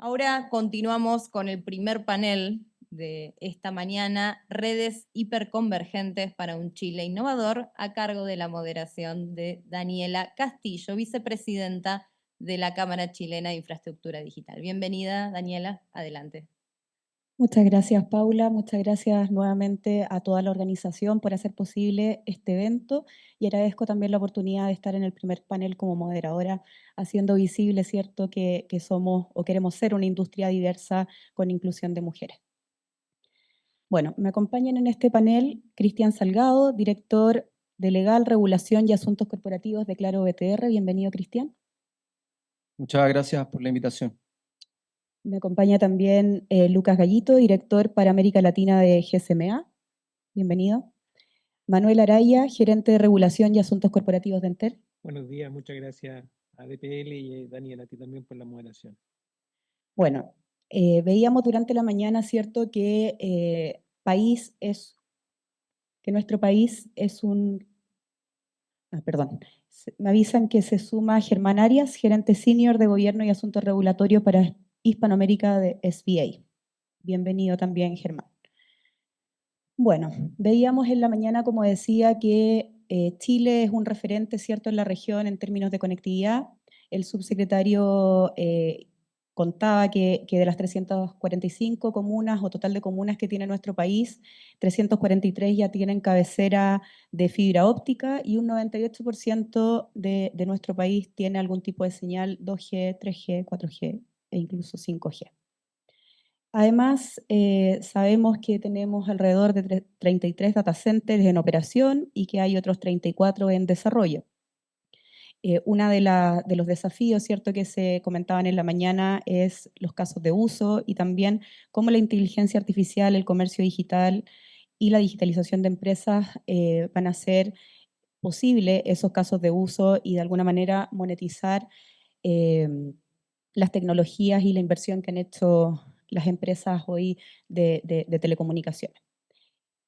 Ahora continuamos con el primer panel de esta mañana, Redes Hiperconvergentes para un Chile Innovador, a cargo de la moderación de Daniela Castillo, vicepresidenta de la Cámara Chilena de Infraestructura Digital. Bienvenida, Daniela, adelante. Muchas gracias, Paula. Muchas gracias nuevamente a toda la organización por hacer posible este evento y agradezco también la oportunidad de estar en el primer panel como moderadora, haciendo visible, ¿cierto?, que somos o queremos ser una industria diversa con inclusión de mujeres. Bueno, me acompañan en este panel Cristian Salgado, director de Legal, Regulación y Asuntos Corporativos de Claro BTR. Bienvenido, Cristian. Muchas gracias por la invitación. Me acompaña también Lucas Gallito, director para América Latina de GSMA. Bienvenido. Manuel Araya, gerente de Regulación y Asuntos Corporativos de Entel. Buenos días, muchas gracias a DPL y Daniel, a ti también por la moderación. Bueno, veíamos durante la mañana, ¿cierto?, que nuestro país es un... perdón. Me avisan que se suma Germán Arias, gerente senior de Gobierno y Asuntos Regulatorios para Hispanoamérica de SBA. Bienvenido también, Germán. Bueno, veíamos en la mañana, como decía, que Chile es un referente, ¿cierto?, en la región en términos de conectividad. El subsecretario contaba que de las 345 comunas o total de comunas que tiene nuestro país, 343 ya tienen cabecera de fibra óptica y un 98% de nuestro país tiene algún tipo de señal 2G, 3G, 4G e incluso 5G. Además, sabemos que tenemos alrededor de 33 data centers en operación y que hay otros 34 en desarrollo. Uno de los desafíos, ¿cierto?, que se comentaban en la mañana es los casos de uso y también cómo la inteligencia artificial, el comercio digital y la digitalización de empresas van a hacer posible esos casos de uso y de alguna manera monetizar eh, las tecnologías y la inversión que han hecho las empresas hoy de telecomunicaciones.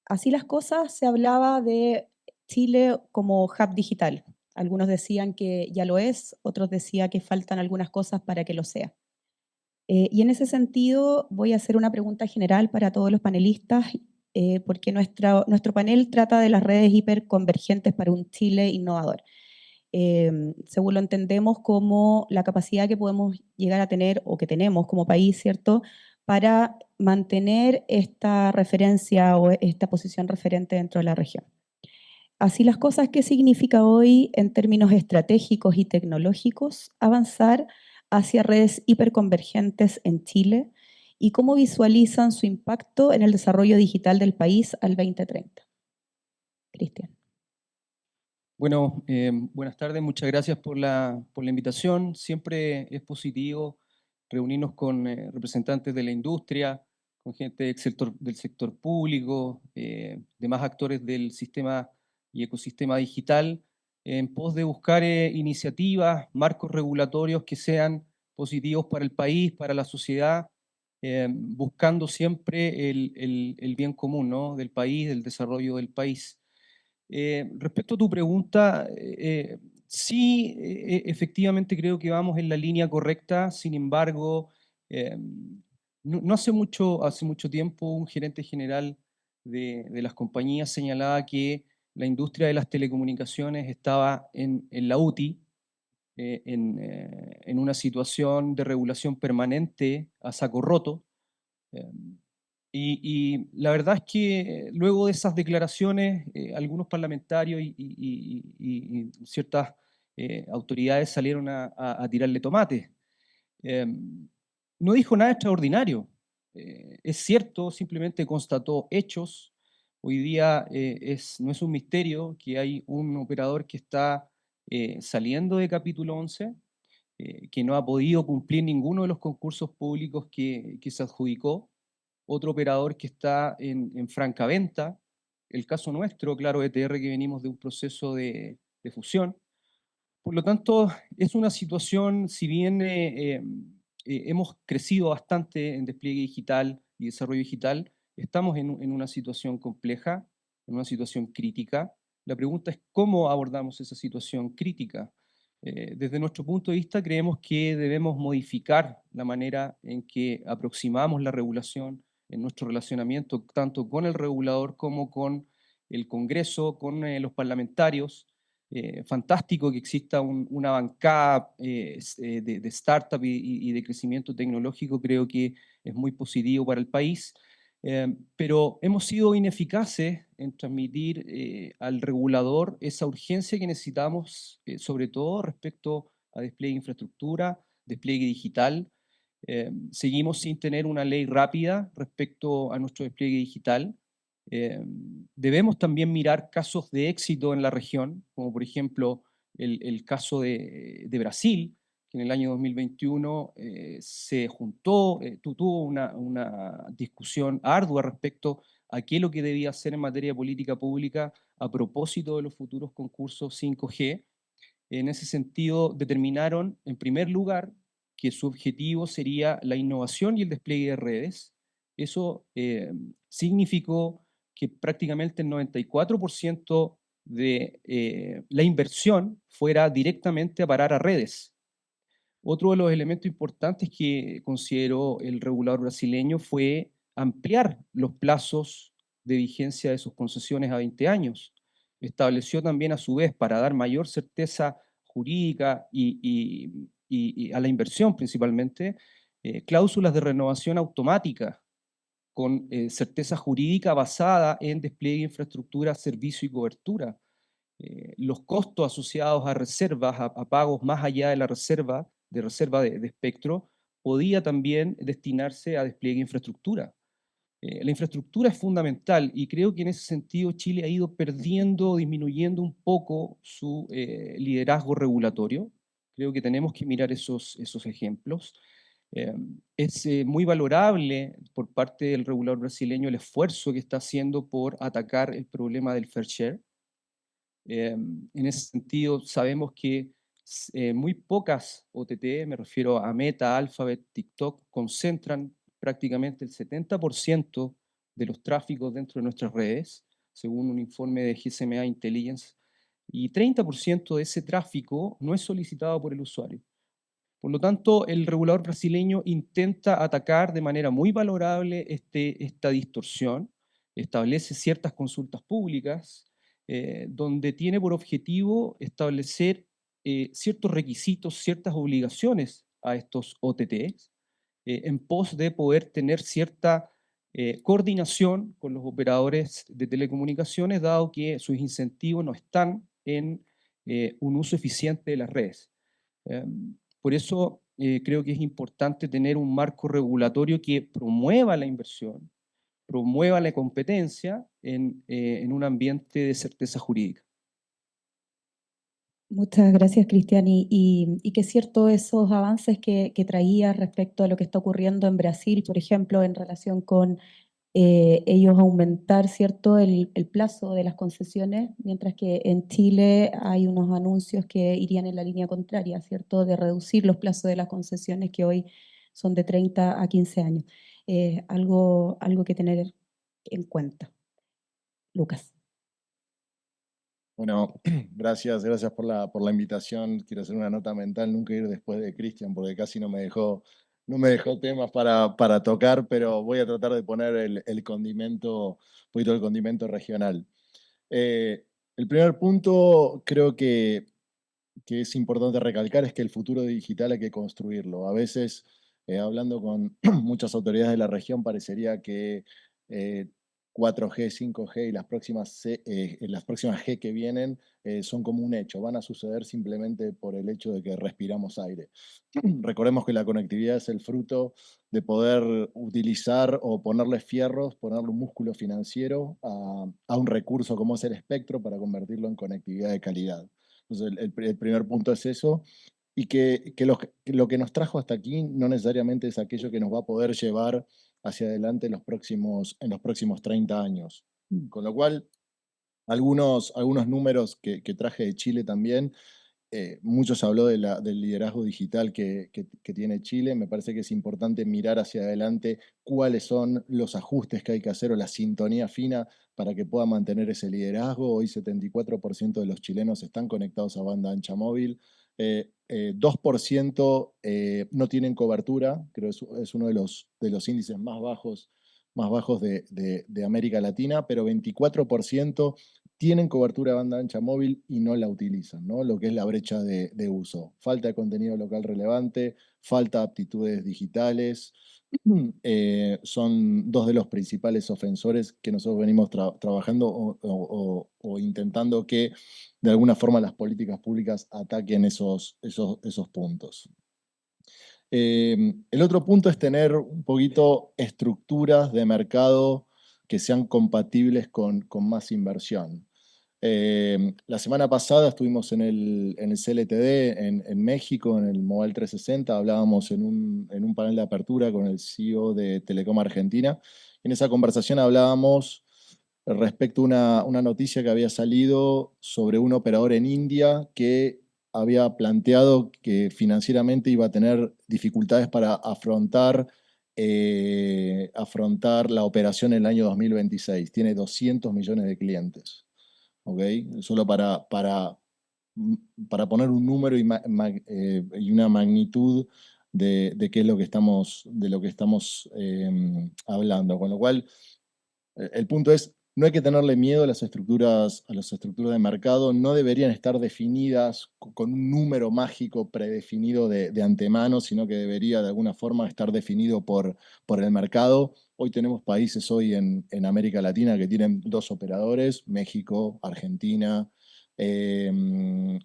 Así las cosas, se hablaba de Chile como hub digital. Algunos decían que ya lo es, otros decían que faltan algunas cosas para que lo sea. Y en ese sentido voy a hacer una pregunta general para todos los panelistas, porque nuestro panel trata de las redes hiperconvergentes para un Chile innovador. Según lo entendemos como la capacidad que podemos llegar a tener o que tenemos como país, ¿cierto?, para mantener esta referencia o esta posición referente dentro de la región. Así las cosas, ¿qué significa hoy en términos estratégicos y tecnológicos avanzar hacia redes hiperconvergentes en Chile? ¿Y cómo visualizan su impacto en el desarrollo digital del país al 2030? Cristian. Bueno, buenas tardes, muchas gracias por la invitación. Siempre es positivo reunirnos con representantes de la industria, con gente del sector público, demás actores del sistema y ecosistema digital, en pos de buscar iniciativas, marcos regulatorios que sean positivos para el país, para la sociedad, buscando siempre el bien común, ¿no?, del país, del desarrollo del país. Respecto a tu pregunta, sí, efectivamente creo que vamos en la línea correcta. Sin embargo, no hace mucho tiempo un gerente general de las compañías señalaba que la industria de las telecomunicaciones estaba en la UTI, en una situación de regulación permanente a saco roto. Eh, y la verdad es que luego de esas declaraciones, algunos parlamentarios y ciertas autoridades salieron a tirarle tomates. Eh, no dijo nada extraordinario. Es cierto, simplemente constató hechos. Hoy día no es un misterio que hay un operador que está saliendo de capítulo 11, que no ha podido cumplir ninguno de los concursos públicos que se adjudicó, otro operador que está en franca venta, el caso nuestro, Claro ETR, que venimos de un proceso de fusión. Por lo tanto, es una situación, si bien hemos crecido bastante en despliegue digital y desarrollo digital, estamos en una situación compleja, en una situación crítica. La pregunta es cómo abordamos esa situación crítica. Desde nuestro punto de vista, creemos que debemos modificar la manera en que aproximamos la regulación en nuestro relacionamiento, tanto con el regulador como con el Congreso, con los parlamentarios. Fantástico que exista una bancada de startup y de crecimiento tecnológico, creo que es muy positivo para el país. Pero hemos sido ineficaces en transmitir al regulador esa urgencia que necesitamos, sobre todo respecto a despliegue de infraestructura, despliegue digital. Seguimos sin tener una ley rápida respecto a nuestro despliegue digital. Debemos también mirar casos de éxito en la región, como por ejemplo el caso de Brasil, que en el año 2021 se juntó, tuvo una discusión ardua respecto a qué es lo que debía hacer en materia de política pública a propósito de los futuros concursos 5G. En ese sentido, determinaron, en primer lugar, que su objetivo sería la innovación y el despliegue de redes. Eso significó que prácticamente el 94% de la inversión fuera directamente a parar a redes. Otro de los elementos importantes que consideró el regulador brasileño fue ampliar los plazos de vigencia de sus concesiones a 20 años. Estableció también, a su vez, para dar mayor certeza jurídica y a la inversión principalmente, cláusulas de renovación automática con certeza jurídica basada en despliegue de infraestructura, servicio y cobertura. Los costos asociados a reservas, a pagos más allá de la reserva de espectro, podía también destinarse a despliegue de infraestructura. La infraestructura es fundamental y creo que en ese sentido Chile ha ido perdiendo, disminuyendo un poco su liderazgo regulatorio. Creo que tenemos que mirar esos ejemplos. Es muy valorable por parte del regulador brasileño el esfuerzo que está haciendo por atacar el problema del fair share. En ese sentido, sabemos que muy pocas OTT, me refiero a Meta, Alphabet, TikTok, concentran prácticamente el 70% de los tráficos dentro de nuestras redes, según un informe de GSMA Intelligence, y 30% de ese tráfico no es solicitado por el usuario. Por lo tanto, el regulador brasileño intenta atacar de manera muy valorable esta distorsión, establece ciertas consultas públicas, donde tiene por objetivo establecer ciertos requisitos, ciertas obligaciones a estos OTTs, en pos de poder tener cierta coordinación con los operadores de telecomunicaciones, dado que sus incentivos no están en un uso eficiente de las redes. Por eso creo que es importante tener un marco regulatorio que promueva la inversión, promueva la competencia en un ambiente de certeza jurídica. Muchas gracias, Cristian. Y que es cierto esos avances que traía respecto a lo que está ocurriendo en Brasil, por ejemplo, en relación con ellos aumentar, ¿cierto?, el plazo de las concesiones, mientras que en Chile hay unos anuncios que irían en la línea contraria, ¿cierto?, de reducir los plazos de las concesiones que hoy son de 30 a 15 años. Algo que tener en cuenta. Lucas. Bueno, gracias por la invitación. Quiero hacer una nota mental, nunca ir después de Cristian, porque casi no me dejó temas para tocar, pero voy a tratar de poner el condimento, un poquito del condimento regional. El primer punto creo que es importante recalcar es que el futuro digital hay que construirlo. A veces, hablando con muchas autoridades de la región, parecería que 4G, 5G y las próximas G que vienen son como un hecho, van a suceder simplemente por el hecho de que respiramos aire. Recordemos que la conectividad es el fruto de poder utilizar o ponerle fierros, ponerle un músculo financiero a un recurso como es el espectro para convertirlo en conectividad de calidad. Entonces, el primer punto es eso, y que lo que nos trajo hasta aquí no necesariamente es aquello que nos va a poder llevar hacia adelante en los próximos 30 años. Con lo cual, algunos números que traje de Chile también. Mucho se habló del liderazgo digital que tiene Chile. Me parece que es importante mirar hacia adelante cuáles son los ajustes que hay que hacer o la sintonía fina para que pueda mantener ese liderazgo. Hoy 74% de los chilenos están conectados a banda ancha móvil. 2% no tienen cobertura, creo que es uno de los índices más bajos de América Latina, pero 24% tienen cobertura de banda ancha móvil y no la utilizan, ¿no? Lo que es la brecha de uso. Falta de contenido local relevante, falta de aptitudes digitales. Son dos de los principales ofensores que nosotros venimos trabajando o intentando que de alguna forma las políticas públicas ataquen esos puntos. El otro punto es tener un poquito estructuras de mercado que sean compatibles con más inversión. La semana pasada estuvimos en el CLTD en México, en el Mobile 360, hablábamos en un panel de apertura con el CEO de Telecom Argentina. En esa conversación hablábamos respecto a una noticia que había salido sobre un operador en India que había planteado que financieramente iba a tener dificultades para afrontar la operación en el año 2026. Tiene 200 millones de clientes. ¿Okay? Solo para poner un número y una magnitud de qué es lo que estamos hablando. Con lo cual, el punto es, no hay que tenerle miedo a las estructuras de mercado, no deberían estar definidas con un número mágico predefinido de antemano, sino que debería de alguna forma estar definido por el mercado. Hoy tenemos países en América Latina que tienen 2 operadores, México, Argentina,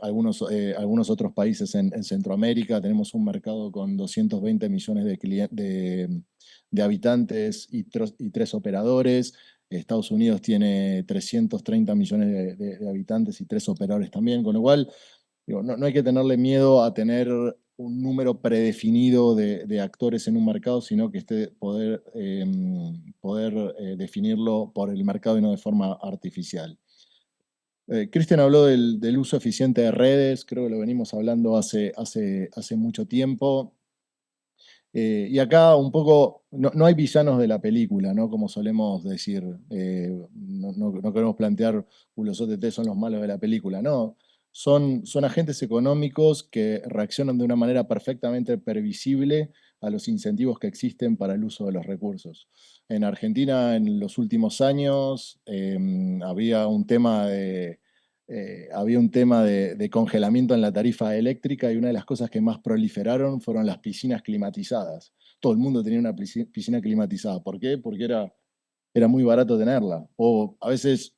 algunos otros países en Centroamérica. Tenemos un mercado con 220 millones de habitantes y 3 operadores. Estados Unidos tiene 330 millones de habitantes y 3 operadores también, con lo cual digo, no hay que tenerle miedo a tener un número predefinido de actores en un mercado, sino que poder definirlo por el mercado y no de forma artificial. Cristian habló del uso eficiente de redes, creo que lo venimos hablando hace mucho tiempo. Y acá un poco, no hay villanos de la película, ¿no? Como solemos decir, no queremos plantear los OTT son los malos de la película, no. Son agentes económicos que reaccionan de una manera perfectamente previsible a los incentivos que existen para el uso de los recursos. En Argentina, en los últimos años, había un tema de congelamiento en la tarifa eléctrica y una de las cosas que más proliferaron fueron las piscinas climatizadas. Todo el mundo tenía una piscina climatizada. ¿Por qué? Porque era muy barato tenerla. O a veces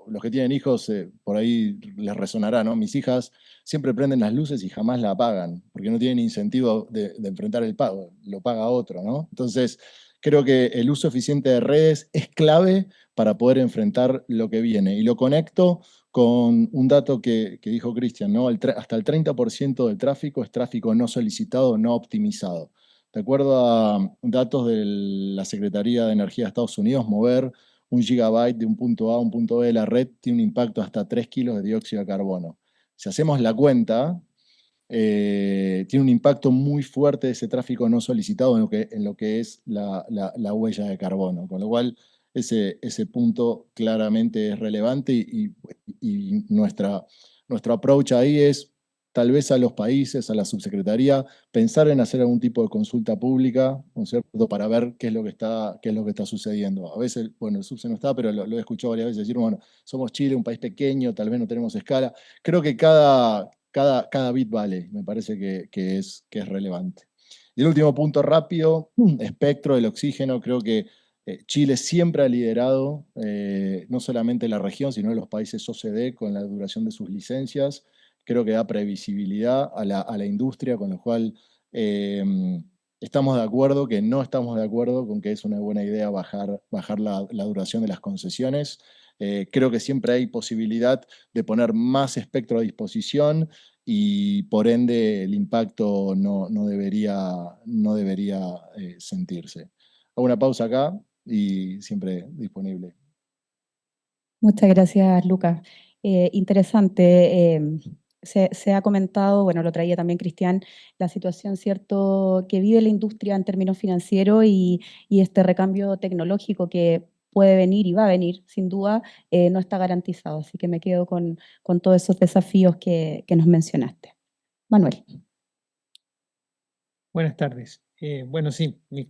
los que tienen hijos, por ahí les resonará, ¿no? Mis hijas siempre prenden las luces y jamás la apagan, porque no tienen incentivo de enfrentar el pago, lo paga otro, ¿no? Entonces, creo que el uso eficiente de redes es clave para poder enfrentar lo que viene. Y lo conecto con un dato que dijo Cristian, ¿no? Hasta el 30% del tráfico es tráfico no solicitado, no optimizado. De acuerdo a datos de la Secretaría de Energía de Estados Unidos, mover 1 gigabyte de un punto A a un punto B de la red tiene un impacto hasta 3 kilos de dióxido de carbono. Si hacemos la cuenta, tiene un impacto muy fuerte de ese tráfico no solicitado en lo que es la huella de carbono. Con lo cual, ese punto claramente es relevante y nuestro approach ahí es tal vez a los países, a la subsecretaría, pensar en hacer algún tipo de consulta pública, ¿no es cierto?, para ver qué es lo que está sucediendo. A veces, bueno, el subse no está, pero lo he escuchado varias veces decir, bueno, somos Chile, un país pequeño, tal vez no tenemos escala. Creo que cada bit vale, me parece que es relevante. Y el último punto rápido, espectro del oxígeno, creo que Chile siempre ha liderado, no solamente la región, sino los países OCDE con la duración de sus licencias. Creo que da previsibilidad a la industria, con lo cual estamos de acuerdo que no estamos de acuerdo con que es una buena idea bajar la duración de las concesiones. Creo que siempre hay posibilidad de poner más espectro a disposición y por ende el impacto no debería sentirse. Hago una pausa acá y siempre disponible. Muchas gracias, Lucas. Interesante. Se ha comentado, bueno, lo traía también Cristian, la situación, ¿cierto?, que vive la industria en términos financieros y este recambio tecnológico que puede venir y va a venir, sin duda, no está garantizado. Así que me quedo con todos esos desafíos que nos mencionaste. Manuel. Buenas tardes. Bueno, sí, mis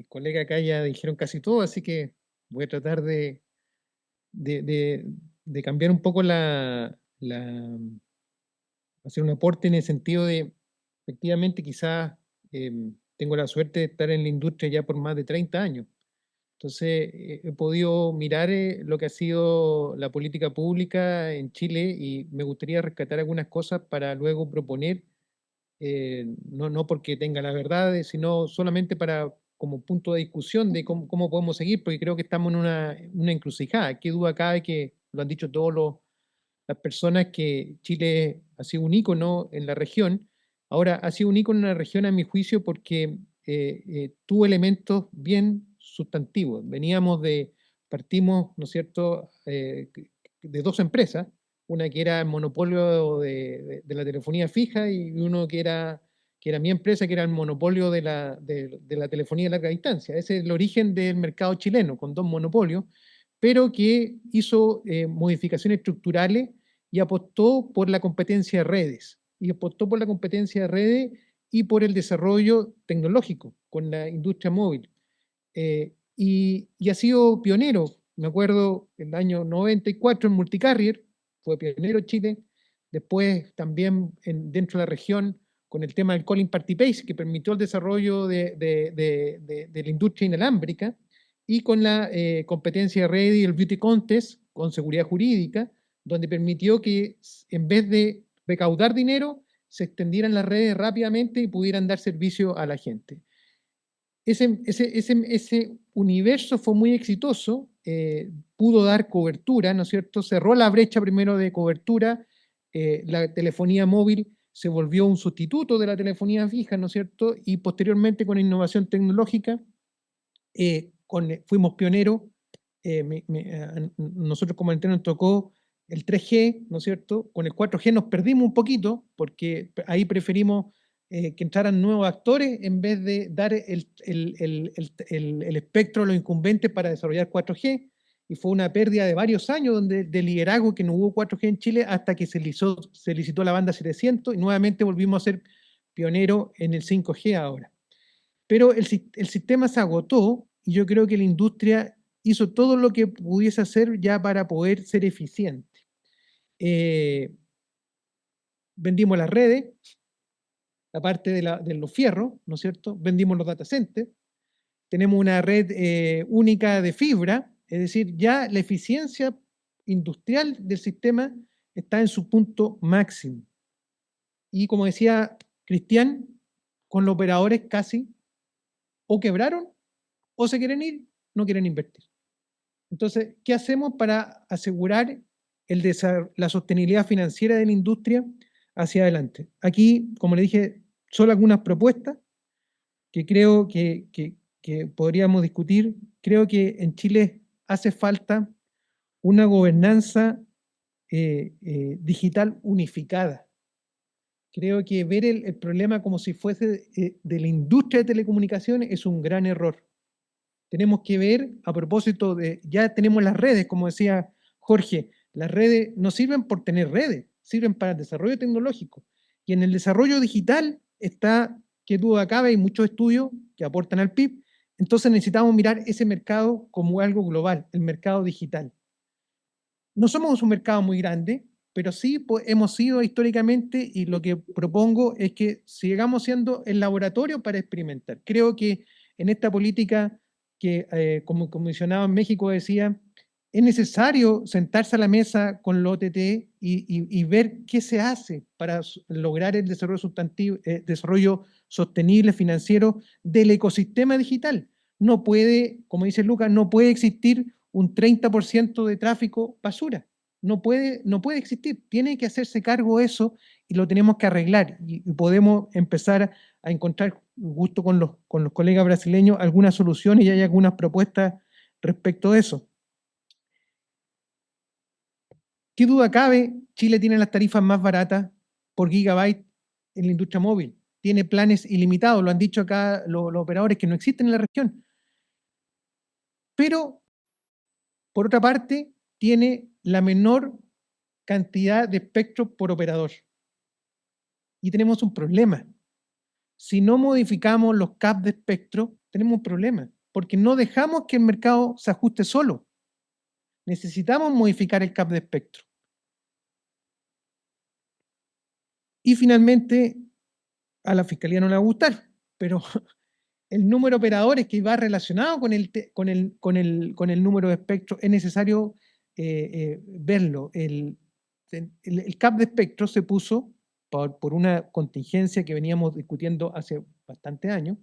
colegas acá ya dijeron casi todo, así que voy a tratar de cambiar un poco hacer un aporte en el sentido de, efectivamente, quizás tengo la suerte de estar en la industria ya por más de 30 años. Entonces, he podido mirar lo que ha sido la política pública en Chile y me gustaría rescatar algunas cosas para luego proponer, no porque tenga la verdad, sino solamente para como punto de discusión de cómo podemos seguir, porque creo que estamos en una encrucijada. Qué duda cabe que lo han dicho las personas que Chile ha sido un ícono en la región. Ahora, ha sido un ícono en la región, a mi juicio, porque tuvo elementos bien sustantivos. Partimos, ¿no es cierto?, de dos empresas, una que era el monopolio de la telefonía fija y uno que era mi empresa, que era el monopolio de la telefonía de larga distancia. Ese es el origen del mercado chileno, con dos monopolios, pero que hizo modificaciones estructurales y apostó por la competencia de redes. Y apostó por la competencia de redes y por el desarrollo tecnológico con la industria móvil. Y ha sido pionero. Me acuerdo el año 94 en Multicarrier, fue pionero Chile. Después también dentro de la región con el tema del Calling Party Base, que permitió el desarrollo de la industria inalámbrica, y con la competencia de red y el Beauty Contest con seguridad jurídica, donde permitió que en vez de recaudar dinero, se extendieran las redes rápidamente y pudieran dar servicio a la gente. Ese universo fue muy exitoso, pudo dar cobertura, ¿no es cierto? Cerró la brecha primero de cobertura, la telefonía móvil se volvió un sustituto de la telefonía fija, ¿no es cierto? Y posteriormente con innovación tecnológica, fuimos pioneros. Nosotros como Entel nos tocó el 3G, ¿no es cierto? Con el 4G nos perdimos un poquito porque ahí preferimos que entraran nuevos actores en vez de dar el espectro a los incumbentes para desarrollar 4G. Y fue una pérdida de varios años de liderazgo, que no hubo 4G en Chile hasta que se licitó la banda 700 y nuevamente volvimos a ser pioneros en el 5G ahora. Pero el sistema se agotó y yo creo que la industria hizo todo lo que pudiese hacer ya para poder ser eficiente. Vendimos las redes, la parte de los fierros, ¿no es cierto? Vendimos los data centers, tenemos una red única de fibra, es decir, ya la eficiencia industrial del sistema está en su punto máximo. Y como decía Cristian, con los operadores casi o quebraron o se quieren ir, no quieren invertir. Entonces, ¿qué hacemos para asegurar la sostenibilidad financiera de la industria hacia adelante? Aquí, como le dije, solo algunas propuestas que creo que podríamos discutir. Creo que en Chile hace falta una gobernanza digital unificada. Creo que ver el problema como si fuese de la industria de telecomunicaciones es un gran error. Tenemos que ver, a propósito ya tenemos las redes, como decía Jorge, las redes no sirven por tener redes, sirven para el desarrollo tecnológico. Y en el desarrollo digital está, que duda cabe, hay muchos estudios que aportan al PIB. Entonces necesitamos mirar ese mercado como algo global, el mercado digital. No somos un mercado muy grande, pero sí hemos sido históricamente, y lo que propongo es que sigamos siendo el laboratorio para experimentar. Creo que en esta política que, como mencionaba en México, decía, es necesario sentarse a la mesa con la OTT y ver qué se hace para lograr el desarrollo sostenible financiero del ecosistema digital. No puede, como dice Lucas, no puede existir un 30% de tráfico basura. No puede existir. Tiene que hacerse cargo de eso y lo tenemos que arreglar. Y podemos empezar a encontrar, justo con los colegas brasileños, algunas soluciones y hay algunas propuestas respecto de eso. ¿Qué duda cabe? Chile tiene las tarifas más baratas por gigabyte en la industria móvil. Tiene planes ilimitados, lo han dicho acá los operadores, que no existen en la región. Pero, por otra parte, tiene la menor cantidad de espectro por operador. Y tenemos un problema. Si no modificamos los caps de espectro, tenemos un problema, porque no dejamos que el mercado se ajuste solo. Necesitamos modificar el cap de espectro. Y finalmente, a la Fiscalía no le va a gustar, pero el número de operadores que va relacionado con el número de espectro es necesario verlo. El cap de espectro se puso por una contingencia que veníamos discutiendo hace bastante años.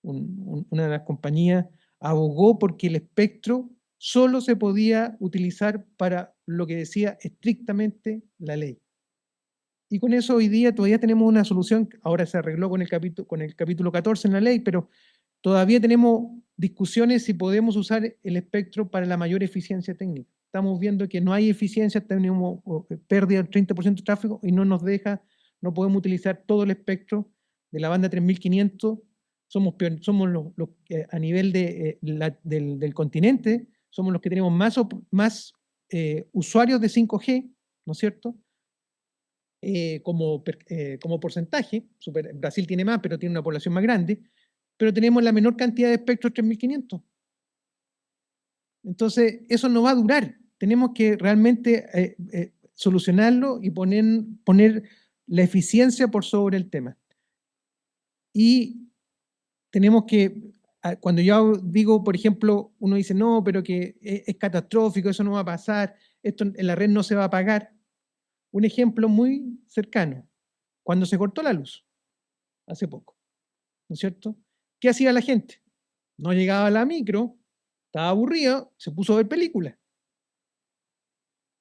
Una de las compañías abogó porque el espectro solo se podía utilizar para lo que decía estrictamente la ley. Y con eso hoy día todavía tenemos una solución, ahora se arregló con el capítulo 14 en la ley, pero todavía tenemos discusiones si podemos usar el espectro para la mayor eficiencia técnica. Estamos viendo que no hay eficiencia, tenemos pérdida del 30% de tráfico y no nos deja, no podemos utilizar todo el espectro de la banda 3500. Somos los a nivel del continente, somos los que tenemos más usuarios de 5G, ¿no es cierto? Como porcentaje. Brasil tiene más, pero tiene una población más grande, pero tenemos la menor cantidad de espectro, 3500. Entonces, eso no va a durar. Tenemos que realmente solucionarlo y poner la eficiencia por sobre el tema. Y tenemos que, cuando yo digo, por ejemplo, uno dice, no, pero que es catastrófico, eso no va a pasar, esto en la red no se va a pagar. Un ejemplo muy cercano, cuando se cortó la luz, hace poco, ¿no es cierto? ¿Qué hacía la gente? No llegaba a la micro, estaba aburrido, se puso a ver películas.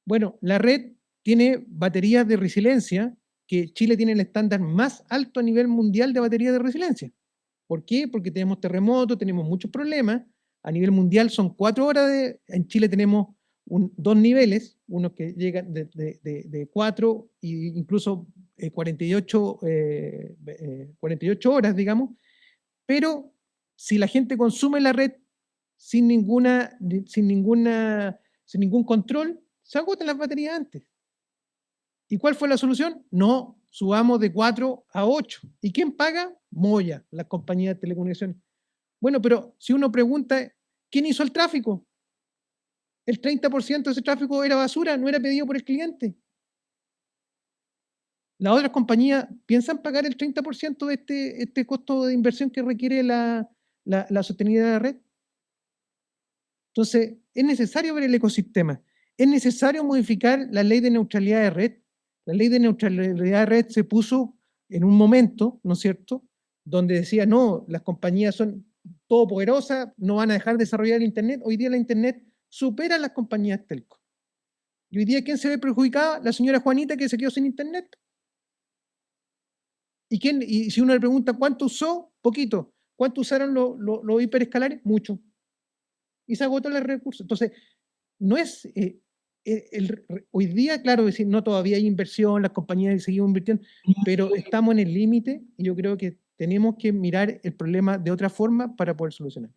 Bueno, la red tiene baterías de resiliencia, que Chile tiene el estándar más alto a nivel mundial de baterías de resiliencia. ¿Por qué? Porque tenemos terremotos, tenemos muchos problemas. A nivel mundial son 4 horas en Chile tenemos 2 niveles, unos que llegan de 4 e incluso 48 horas, digamos, pero si la gente consume la red sin ningún control, se agotan las baterías antes. ¿Y cuál fue la solución? No, subamos de 4 a 8. ¿Y quién paga? Moya, las compañías de telecomunicaciones. Bueno, pero si uno pregunta, ¿quién hizo el tráfico? El 30% de ese tráfico era basura, no era pedido por el cliente. Las otras compañías piensan pagar el 30% de este costo de inversión que requiere la sostenibilidad de la red. Entonces, es necesario ver el ecosistema. Es necesario modificar la ley de neutralidad de red. La ley de neutralidad de red se puso en un momento, ¿no es cierto?, donde decía, no, las compañías son todopoderosas, no van a dejar de desarrollar el Internet. Hoy día la Internet supera a las compañías telco. Y hoy día, ¿quién se ve perjudicada? La señora Juanita, que se quedó sin Internet. Y si uno le pregunta cuánto usó, poquito. ¿Cuánto usaron los hiperescalares? Mucho. Y se agotó el recurso. Entonces, no es hoy día, claro, decir, no, todavía hay inversión, las compañías seguimos invirtiendo, pero estamos en el límite y yo creo que tenemos que mirar el problema de otra forma para poder solucionar.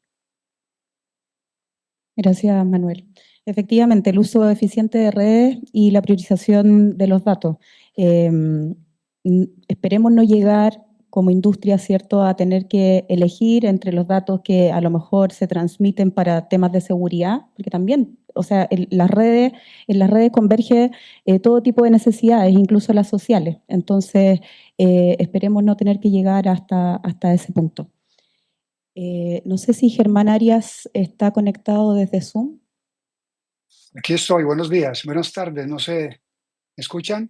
Gracias, Manuel. Efectivamente, el uso eficiente de redes y la priorización de los datos. Esperemos no llegar como industria, ¿cierto?, a tener que elegir entre los datos que a lo mejor se transmiten para temas de seguridad, porque también, o sea, en las redes converge todo tipo de necesidades, incluso las sociales. Entonces, esperemos no tener que llegar hasta ese punto. No sé si Germán Arias está conectado desde Zoom. Aquí estoy, buenos días, buenas tardes, no sé, ¿me escuchan?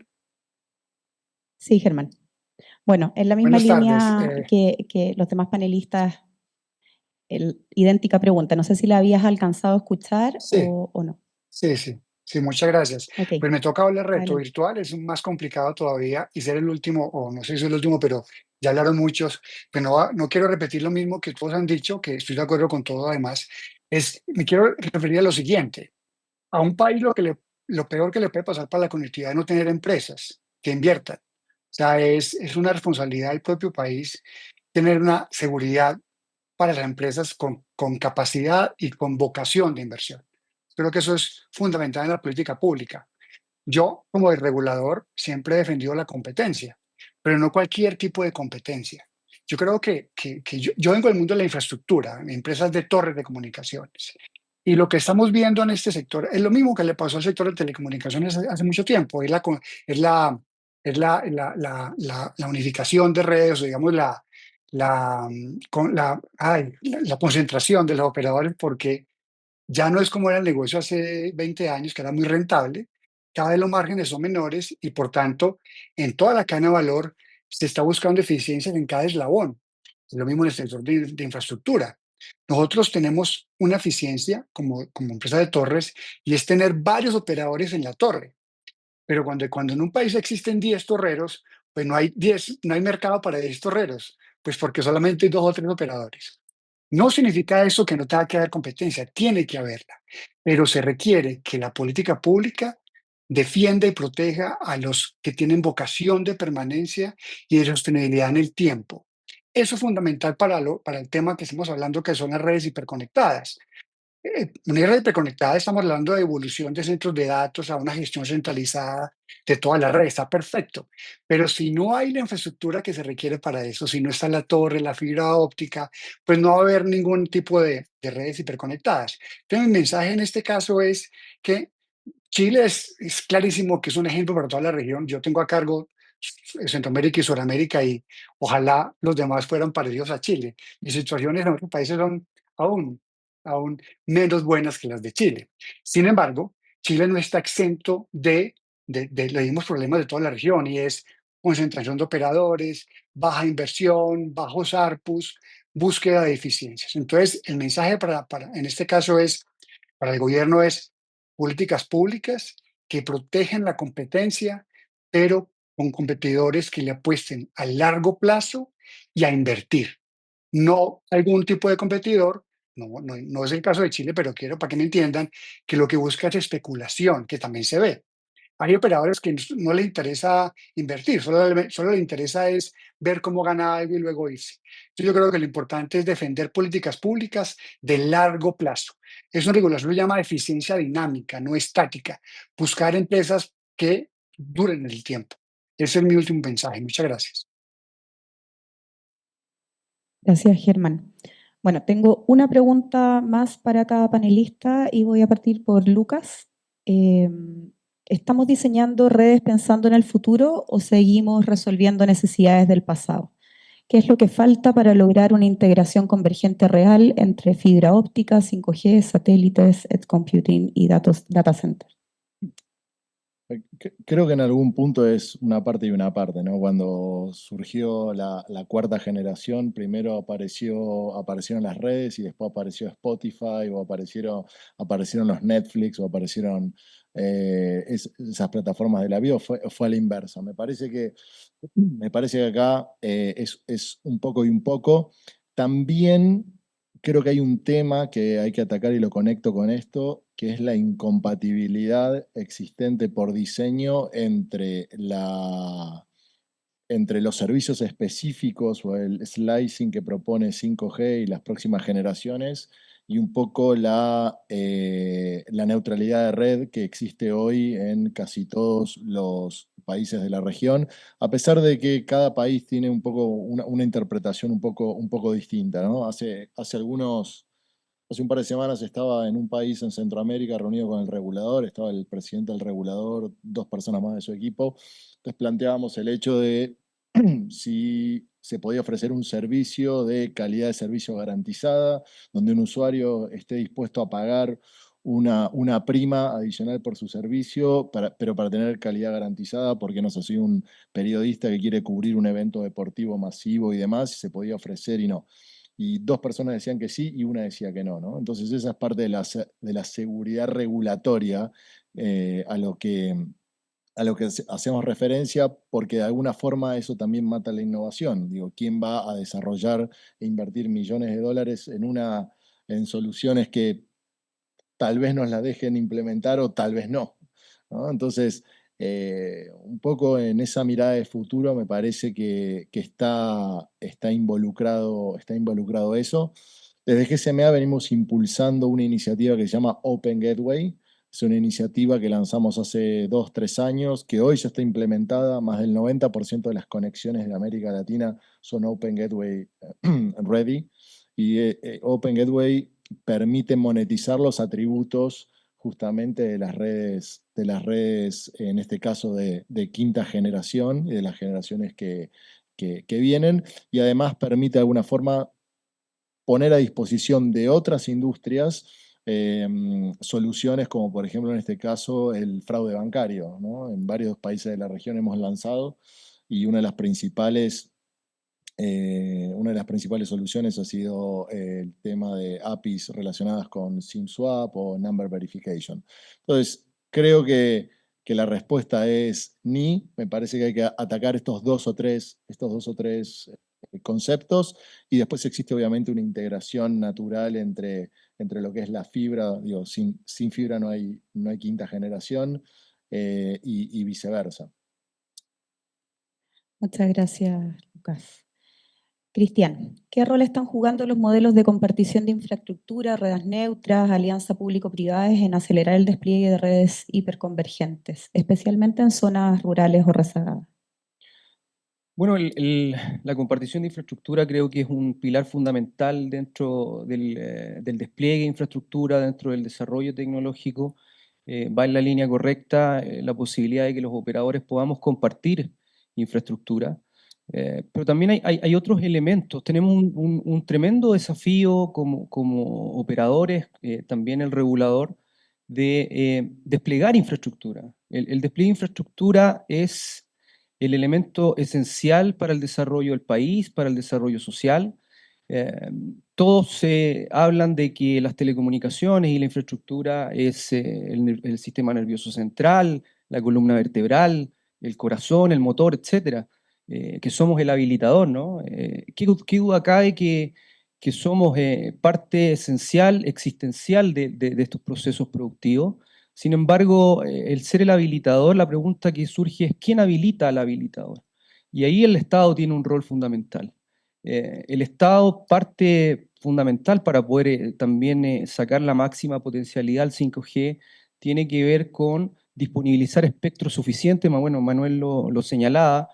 Sí, Germán. Bueno, en la misma Buenas tardes. línea que los demás panelistas, idéntica pregunta. No sé si la habías alcanzado a escuchar Sí, o no. sí, muchas gracias. Ok, Pues me toca hablar reto adelante. virtual, es más complicado todavía y ser el último, o no sé si soy el último, pero ya hablaron muchos, pero no quiero repetir lo mismo que todos han dicho, que estoy de acuerdo con todo además. Me quiero referir a lo siguiente, a un país lo peor que le puede pasar para la conectividad es no tener empresas que inviertan. O sea, es una responsabilidad del propio país tener una seguridad para las empresas con capacidad y con vocación de inversión. Creo que eso es fundamental en la política pública. Yo, como el regulador, siempre he defendido la competencia, pero no cualquier tipo de competencia. Yo creo que yo vengo del mundo de la infraestructura, en empresas de torres de comunicaciones. Y lo que estamos viendo en este sector es lo mismo que le pasó al sector de telecomunicaciones hace mucho tiempo, es la, la unificación de redes, o digamos la concentración de los operadores, porque ya no es como era el negocio hace 20 años, que era muy rentable. Cada vez los márgenes son menores y, por tanto, en toda la cadena de valor se está buscando eficiencias en cada eslabón. Lo mismo en el sector de infraestructura. Nosotros tenemos una eficiencia como empresa de torres, y es tener varios operadores en la torre. Pero cuando en un país existen 10 torreros, pues no hay mercado para 10 torreros, pues porque solamente hay 2 o 3 operadores. No significa eso que no tenga que haber competencia, tiene que haberla, pero se requiere que la política pública defienda y proteja a los que tienen vocación de permanencia y de sostenibilidad en el tiempo. Eso es fundamental para el tema que estamos hablando, que son las redes hiperconectadas. Una red hiperconectada, estamos hablando de evolución de centros de datos a una gestión centralizada de toda la red, está perfecto. Pero si no hay la infraestructura que se requiere para eso, si no está la torre, la fibra óptica, pues no va a haber ningún tipo de redes hiperconectadas. Entonces, mi mensaje en este caso es que Chile es clarísimo que es un ejemplo para toda la región. Yo tengo a cargo Centroamérica y Sudamérica, y ojalá los demás fueran parecidos a Chile. Mis situaciones en otros países son aún, aún menos buenas que las de Chile. Sin embargo, Chile no está exento de los mismos problemas de toda la región, y es concentración de operadores, baja inversión, bajos ARPUs, búsqueda de eficiencias. Entonces, el mensaje en este caso para el gobierno es políticas públicas que protejan la competencia, pero con competidores que le apuesten a largo plazo y a invertir. No algún tipo de competidor, no es el caso de Chile, pero quiero para que me entiendan que lo que busca es especulación, que también se ve. Hay operadores que no les interesa invertir, solo les interesa es ver cómo gana algo y luego irse. Entonces yo creo que lo importante es defender políticas públicas de largo plazo. Es una regulación que se llama eficiencia dinámica, no estática. Buscar empresas que duren el tiempo. Ese es mi último mensaje. Muchas gracias. Gracias, Germán. Bueno, tengo una pregunta más para cada panelista y voy a partir por Lucas. ¿Estamos diseñando redes pensando en el futuro o seguimos resolviendo necesidades del pasado? ¿Qué es lo que falta para lograr una integración convergente real entre fibra óptica, 5G, satélites, edge computing y data center? Creo que en algún punto es una parte y una parte, ¿no? Cuando surgió la cuarta generación, primero aparecieron las redes y después apareció Spotify, o aparecieron los Netflix, o aparecieron esas plataformas de la vida. Fue a la inversa. Me parece que acá es un poco y un poco. También creo que hay un tema que hay que atacar, y lo conecto con esto, que es la incompatibilidad existente por diseño entre los servicios específicos o el slicing que propone 5G y las próximas generaciones, y un poco la neutralidad de red que existe hoy en casi todos los países de la región, a pesar de que cada país tiene un poco una interpretación un poco distinta, ¿no? Hace un par de semanas estaba en un país en Centroamérica reunido con el regulador, estaba el presidente del regulador, 2 personas más de su equipo. Entonces planteábamos el hecho de si se podía ofrecer un servicio de calidad de servicio garantizada, donde un usuario esté dispuesto a pagar una prima adicional por su servicio, pero para tener calidad garantizada, porque no sé, soy un periodista que quiere cubrir un evento deportivo masivo y demás, si se podía ofrecer y no. Y 2 personas decían que sí y una decía que no, ¿no? Entonces esa es parte de la seguridad regulatoria, a lo que hacemos referencia, porque de alguna forma eso también mata la innovación. Digo, ¿quién va a desarrollar e invertir millones de dólares en soluciones que tal vez nos las dejen implementar o tal vez no? ¿No? Entonces, un poco en esa mirada de futuro me parece que está involucrado eso. Desde GSMA venimos impulsando una iniciativa que se llama Open Gateway. Es una iniciativa que lanzamos hace 2, 3 años, que hoy ya está implementada. Más del 90% de las conexiones de América Latina son Open Gateway ready. Y Open Gateway permite monetizar los atributos justamente de las redes, en este caso de quinta generación y de las generaciones que vienen, y además permite de alguna forma poner a disposición de otras industrias soluciones como por ejemplo en este caso el fraude bancario, ¿no? En varios países de la región hemos lanzado, y una de las principales soluciones ha sido el tema de APIs relacionadas con SIM swap o Number Verification. Entonces, creo que la respuesta es ni. Me parece que hay que atacar estos dos o tres conceptos, y después existe obviamente una integración natural entre lo que es la fibra. Digo, sin fibra no hay quinta generación, y viceversa. Muchas gracias, Lucas. Cristian, ¿qué rol están jugando los modelos de compartición de infraestructura, redes neutras, alianzas público-privadas en acelerar el despliegue de redes hiperconvergentes, especialmente en zonas rurales o rezagadas? Bueno, la compartición de infraestructura creo que es un pilar fundamental dentro del despliegue de infraestructura, dentro del desarrollo tecnológico. Va en la línea correcta, la posibilidad de que los operadores podamos compartir infraestructura. Pero también hay otros elementos. Tenemos un tremendo desafío como operadores, también el regulador, de desplegar infraestructura. El despliegue de infraestructura es el elemento esencial para el desarrollo del país, para el desarrollo social. Todos hablan de que las telecomunicaciones y la infraestructura es el sistema nervioso central, la columna vertebral, el corazón, el motor, etcétera, que somos el habilitador, ¿no? ¿Qué duda cabe que somos parte esencial, existencial de estos procesos productivos? Sin embargo, el ser el habilitador, la pregunta que surge es ¿quién habilita al habilitador? Y ahí el Estado tiene un rol fundamental. El Estado, parte fundamental para poder también sacar la máxima potencialidad al 5G, tiene que ver con disponibilizar espectro suficiente. Bueno, Manuel lo señalaba.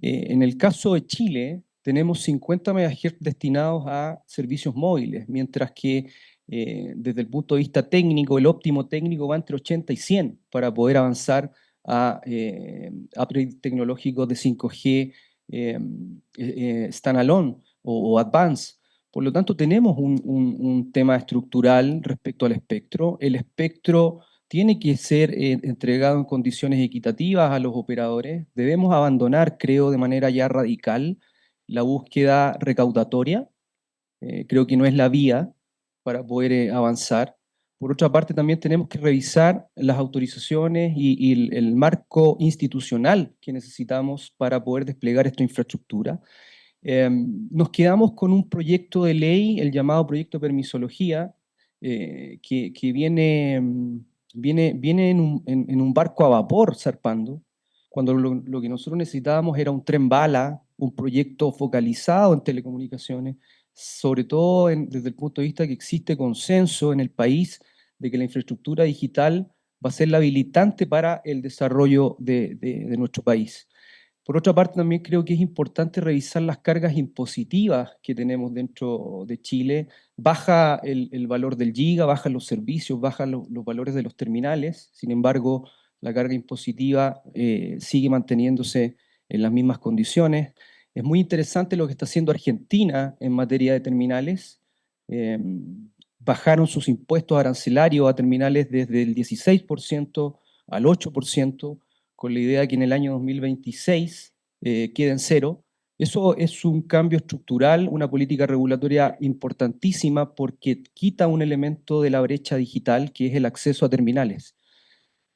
En el caso de Chile, tenemos 50 MHz destinados a servicios móviles, mientras que desde el punto de vista técnico, el óptimo técnico va entre 80 y 100 para poder avanzar a upgrades tecnológicos de 5G standalone o advanced. Por lo tanto, tenemos un tema estructural respecto al espectro. El espectro tiene que ser entregado en condiciones equitativas a los operadores. Debemos abandonar, creo, de manera ya radical la búsqueda recaudatoria. Creo que no es la vía para poder avanzar. Por otra parte, también tenemos que revisar las autorizaciones y el marco institucional que necesitamos para poder desplegar esta infraestructura. Nos quedamos con un proyecto de ley, el llamado proyecto de permisología, que viene en un barco a vapor zarpando, cuando lo que nosotros necesitábamos era un tren bala, un proyecto focalizado en telecomunicaciones, sobre todo desde el punto de vista que existe consenso en el país de que la infraestructura digital va a ser la habilitante para el desarrollo de nuestro país. Por otra parte, también creo que es importante revisar las cargas impositivas que tenemos dentro de Chile. Baja el valor del giga, bajan los servicios, bajan los valores de los terminales. Sin embargo, la carga impositiva sigue manteniéndose en las mismas condiciones. Es muy interesante lo que está haciendo Argentina en materia de terminales. Bajaron sus impuestos arancelarios a terminales desde el 16% al 8%, con la idea de que en el año 2026 quede en cero. Eso es un cambio estructural, una política regulatoria importantísima porque quita un elemento de la brecha digital, que es el acceso a terminales.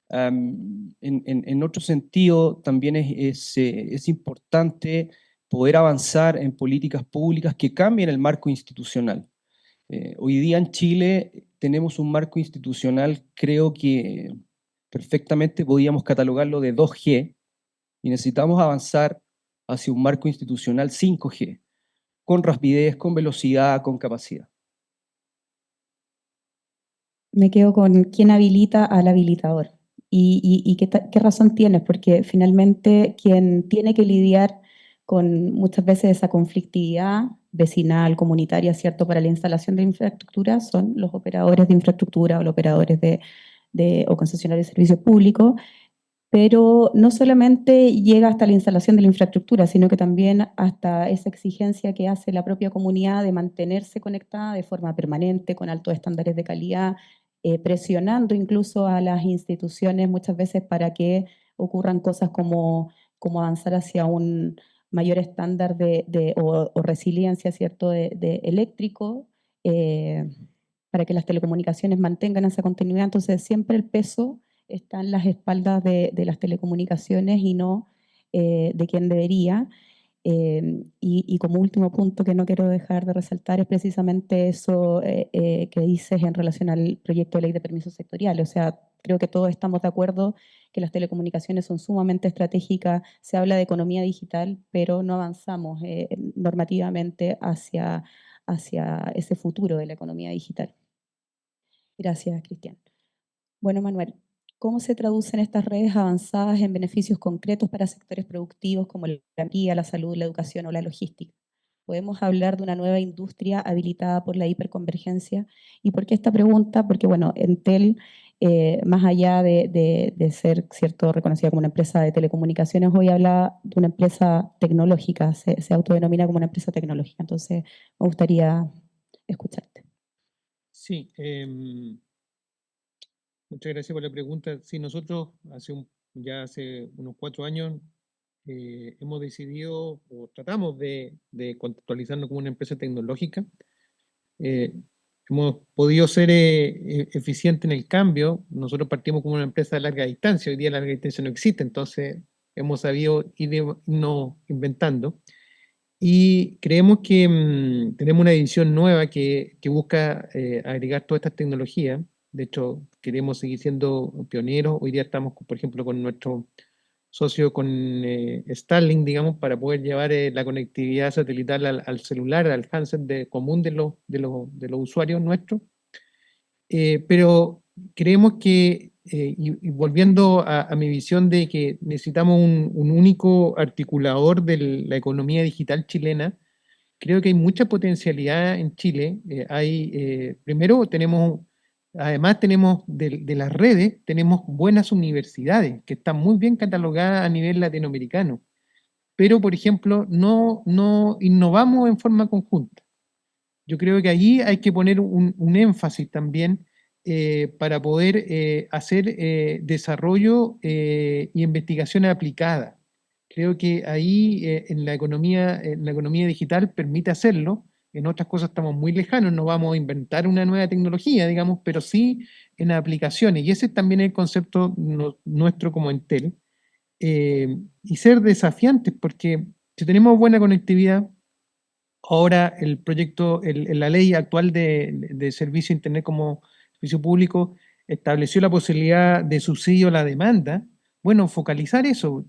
En otro sentido, también es importante poder avanzar en políticas públicas que cambien el marco institucional. Hoy día en Chile tenemos un marco institucional, creo que perfectamente podíamos catalogarlo de 2G, y necesitamos avanzar hacia un marco institucional 5G, con rapidez, con velocidad, con capacidad. Me quedo con quién habilita al habilitador. ¿Y qué razón tienes? Porque finalmente quien tiene que lidiar con muchas veces esa conflictividad vecinal, comunitaria, ¿cierto? Para la instalación de infraestructura son los operadores de infraestructura o los operadores o concesionarios de servicios públicos, pero no solamente llega hasta la instalación de la infraestructura, sino que también hasta esa exigencia que hace la propia comunidad de mantenerse conectada de forma permanente, con altos estándares de calidad, presionando incluso a las instituciones muchas veces para que ocurran cosas como avanzar hacia un mayor estándar o resiliencia, ¿cierto?, de eléctrico, eh, para que las telecomunicaciones mantengan esa continuidad. Entonces, siempre el peso está en las espaldas de las telecomunicaciones y no de quien debería. Y como último punto que no quiero dejar de resaltar es precisamente eso que dices en relación al proyecto de ley de permisos sectoriales. O sea, creo que todos estamos de acuerdo que las telecomunicaciones son sumamente estratégicas. Se habla de economía digital, pero no avanzamos normativamente hacia ese futuro de la economía digital. Gracias, Cristian. Bueno, Manuel, ¿cómo se traducen estas redes avanzadas en beneficios concretos para sectores productivos como la energía, la salud, la educación o la logística? ¿Podemos hablar de una nueva industria habilitada por la hiperconvergencia? ¿Y por qué esta pregunta? Porque, bueno, Entel, más allá de ser, cierto, reconocida como una empresa de telecomunicaciones, hoy habla de una empresa tecnológica, se autodenomina como una empresa tecnológica. Entonces, me gustaría escucharte. Sí, muchas gracias por la pregunta. Sí, nosotros ya hace unos 4 años hemos decidido o tratamos de contextualizarnos como una empresa tecnológica. Hemos podido ser eficientes en el cambio. Nosotros partimos como una empresa de larga distancia. Hoy día la larga distancia no existe, entonces hemos sabido irnos inventando. Y creemos que tenemos una división nueva que busca agregar todas estas tecnologías. De hecho, queremos seguir siendo pioneros. Hoy día estamos, por ejemplo, con nuestro socio con Starlink, digamos, para poder llevar la conectividad satelital al celular, al handset común de los usuarios nuestros. Pero creemos que, y volviendo a mi visión de que necesitamos un único articulador de la economía digital chilena, creo que hay mucha potencialidad en Chile. Primero además tenemos de las redes, tenemos buenas universidades que están muy bien catalogadas a nivel latinoamericano, pero por ejemplo no innovamos en forma conjunta. Yo creo que allí hay que poner un énfasis también para poder hacer desarrollo y investigación aplicada. Creo que ahí en la economía digital permite hacerlo. En otras cosas estamos muy lejanos, no vamos a inventar una nueva tecnología, digamos, pero sí en aplicaciones. Y ese es también el concepto nuestro como Entel. Y ser desafiantes, porque si tenemos buena conectividad, ahora el proyecto, la ley actual de servicio de Internet como servicio público estableció la posibilidad de subsidio a la demanda. Bueno, focalizar eso,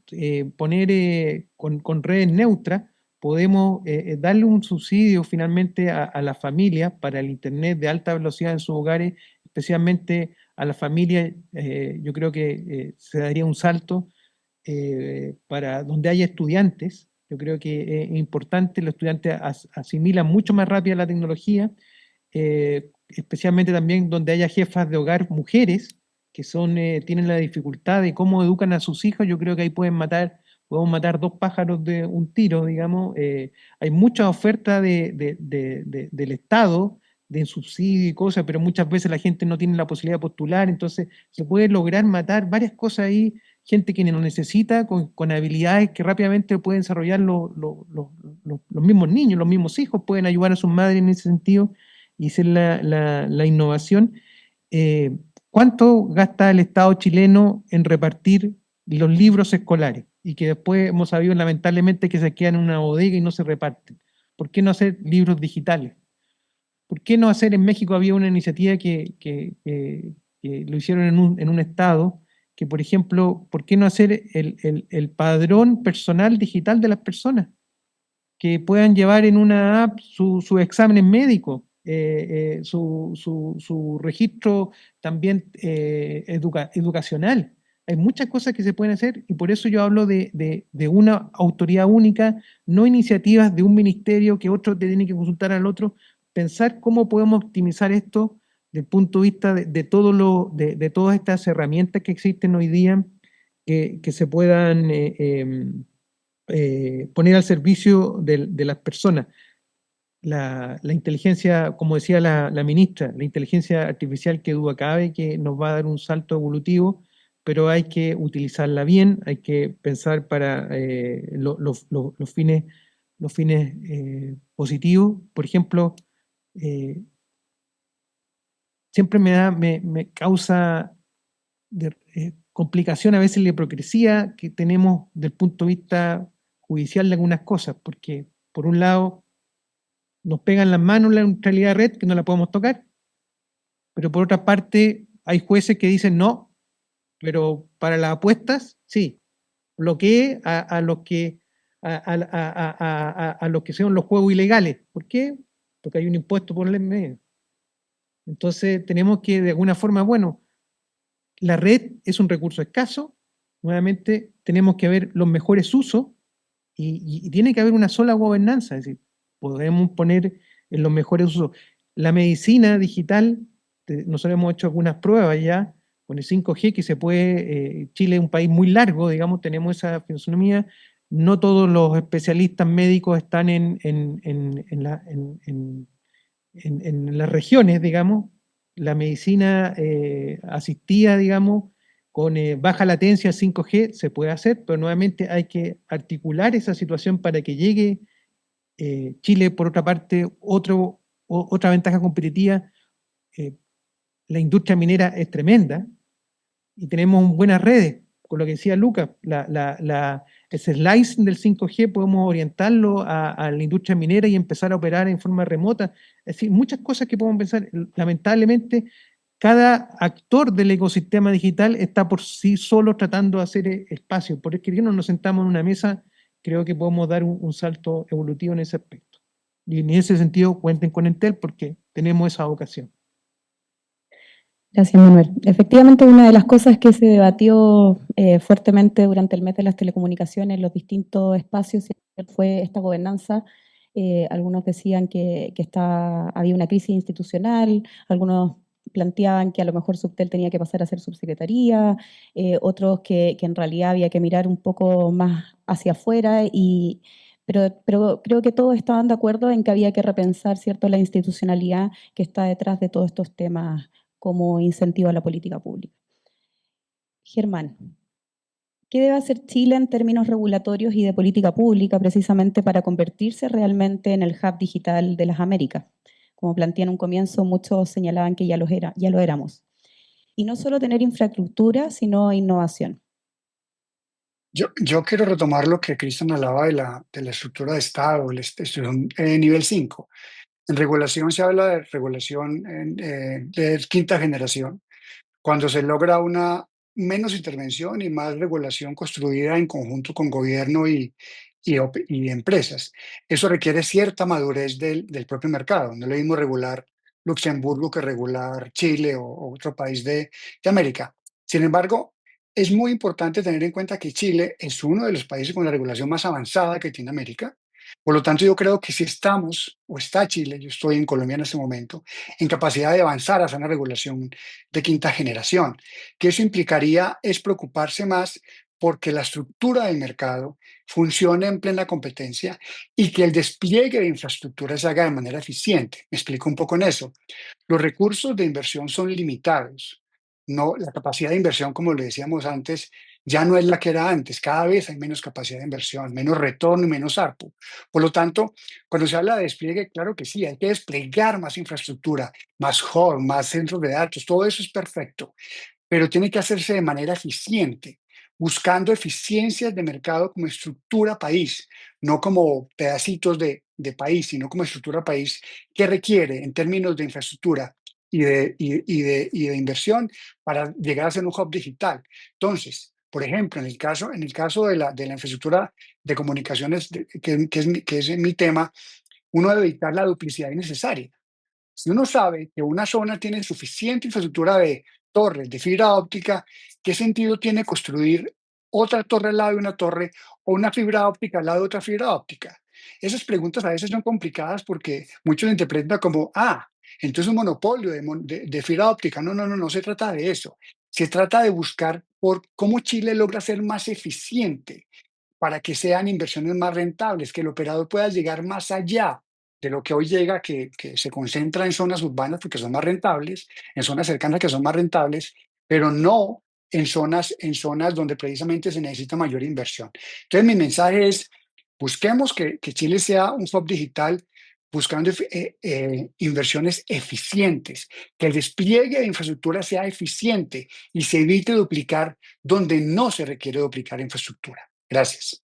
poner con redes neutras, podemos darle un subsidio finalmente a la familia para el Internet de alta velocidad en sus hogares, especialmente a la familia. Yo creo que se daría un salto para donde haya estudiantes. Yo creo que es importante, los estudiantes asimilan mucho más rápido la tecnología, especialmente también donde haya jefas de hogar mujeres que tienen la dificultad de cómo educan a sus hijos. Yo creo que ahí podemos matar 2 pájaros de un tiro, digamos. Hay mucha oferta del Estado de subsidio y cosas, pero muchas veces la gente no tiene la posibilidad de postular, entonces se puede lograr matar varias cosas ahí, gente que no necesita, con habilidades que rápidamente pueden desarrollar los mismos niños, los mismos hijos, pueden ayudar a sus madres en ese sentido y ser la innovación. ¿Cuánto gasta el Estado chileno en repartir los libros escolares? Y que después hemos sabido lamentablemente que se quedan en una bodega y no se reparten. ¿Por qué no hacer libros digitales? ¿Por qué no hacer? En México había una iniciativa que lo hicieron en un estado, que por ejemplo, ¿por qué no hacer el padrón personal digital de las personas? Que puedan llevar en una app sus exámenes médicos, su registro también educacional. Hay muchas cosas que se pueden hacer y por eso yo hablo de una autoridad única, no iniciativas de un ministerio que otro te tiene que consultar al otro, pensar cómo podemos optimizar esto desde el punto de vista de de todas estas herramientas que existen hoy día que se puedan poner al servicio de las personas. La inteligencia, como decía la ministra, la inteligencia artificial que duda cabe que nos va a dar un salto evolutivo, pero hay que utilizarla bien, hay que pensar para los fines positivos. Por ejemplo, siempre me causa complicación a veces la hipocresía que tenemos del punto de vista judicial de algunas cosas, porque por un lado nos pegan las manos la neutralidad de red, que no la podemos tocar, pero por otra parte hay jueces que dicen no, pero para las apuestas, sí, bloquee a los que a los que sean los juegos ilegales. ¿Por qué? Porque hay un impuesto por el medio. Entonces tenemos que de alguna forma, bueno, la red es un recurso escaso, nuevamente tenemos que ver los mejores usos y tiene que haber una sola gobernanza, es decir, podemos poner en los mejores usos. La medicina digital, nosotros hemos hecho algunas pruebas ya con el 5G que se puede, Chile es un país muy largo, digamos, tenemos esa fisonomía, no todos los especialistas médicos están en las regiones, digamos, la medicina asistida, digamos, con baja latencia 5G se puede hacer, pero nuevamente hay que articular esa situación para que llegue Chile, por otra parte, otra ventaja competitiva, eh, la industria minera es tremenda y tenemos buenas redes, con lo que decía Lucas, ese slicing del 5G podemos orientarlo a la industria minera y empezar a operar en forma remota. Es decir, muchas cosas que podemos pensar. Lamentablemente, cada actor del ecosistema digital está por sí solo tratando de hacer espacio. Por eso que no nos sentamos en una mesa, creo que podemos dar un salto evolutivo en ese aspecto. Y en ese sentido, cuenten con Entel porque tenemos esa vocación. Gracias, Manuel. Efectivamente, una de las cosas que se debatió fuertemente durante el mes de las telecomunicaciones en los distintos espacios fue esta gobernanza. Algunos decían que había una crisis institucional, algunos planteaban que a lo mejor Subtel tenía que pasar a ser subsecretaría, otros que en realidad había que mirar un poco más hacia afuera, pero creo que todos estaban de acuerdo en que había que repensar, ¿cierto?, la institucionalidad que está detrás de todos estos temas como incentivo a la política pública. Germán, ¿qué debe hacer Chile en términos regulatorios y de política pública precisamente para convertirse realmente en el hub digital de las Américas? Como planteé en un comienzo, muchos señalaban que ya lo éramos. Y no solo tener infraestructura, sino innovación. Yo quiero retomar lo que Cristian hablaba de la estructura de Estado, la institución nivel 5. En regulación se habla de regulación de quinta generación, cuando se logra una menos intervención y más regulación construida en conjunto con gobierno y empresas. Eso requiere cierta madurez del propio mercado. No es lo mismo regular Luxemburgo que regular Chile o otro país de América. Sin embargo, es muy importante tener en cuenta que Chile es uno de los países con la regulación más avanzada que tiene América. Por lo tanto, yo creo que si estamos, o está Chile, yo estoy en Colombia en este momento, en capacidad de avanzar hacia una regulación de quinta generación, que eso implicaría es preocuparse más porque la estructura del mercado funcione en plena competencia y que el despliegue de infraestructura se haga de manera eficiente. Me explico un poco en eso. Los recursos de inversión son limitados. No, la capacidad de inversión, como le decíamos antes, ya no es la que era antes. Cada vez hay menos capacidad de inversión, menos retorno y menos ARPU. Por lo tanto, cuando se habla de despliegue, claro que sí, hay que desplegar más infraestructura, más hub, más centros de datos, todo eso es perfecto, pero tiene que hacerse de manera eficiente, buscando eficiencias de mercado como estructura país, no como pedacitos de país, sino como estructura país que requiere en términos de infraestructura y de inversión para llegar a ser un hub digital. Entonces, por ejemplo, en el caso de la infraestructura de comunicaciones, que es mi tema, uno debe evitar la duplicidad innecesaria. Si uno sabe que una zona tiene suficiente infraestructura de torres, de fibra óptica, ¿qué sentido tiene construir otra torre al lado de una torre o una fibra óptica al lado de otra fibra óptica? Esas preguntas a veces son complicadas porque muchos lo interpretan como, entonces un monopolio de fibra óptica. No, no, no, no se trata de eso. Se trata de buscar por cómo Chile logra ser más eficiente para que sean inversiones más rentables, que el operador pueda llegar más allá de lo que hoy llega, que se concentra en zonas urbanas porque son más rentables, en zonas cercanas que son más rentables, pero no en zonas donde precisamente se necesita mayor inversión. Entonces, mi mensaje es, busquemos que Chile sea un hub digital buscando inversiones eficientes, que el despliegue de infraestructura sea eficiente y se evite duplicar donde no se requiere duplicar infraestructura. Gracias.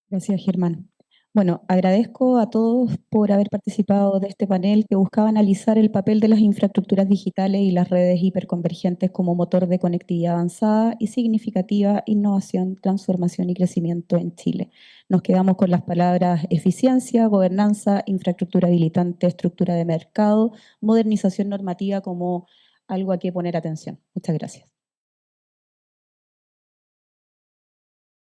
Gracias, Germán. Bueno, agradezco a todos por haber participado de este panel que buscaba analizar el papel de las infraestructuras digitales y las redes hiperconvergentes como motor de conectividad avanzada y significativa innovación, transformación y crecimiento en Chile. Nos quedamos con las palabras eficiencia, gobernanza, infraestructura habilitante, estructura de mercado, modernización normativa como algo a que poner atención. Muchas gracias.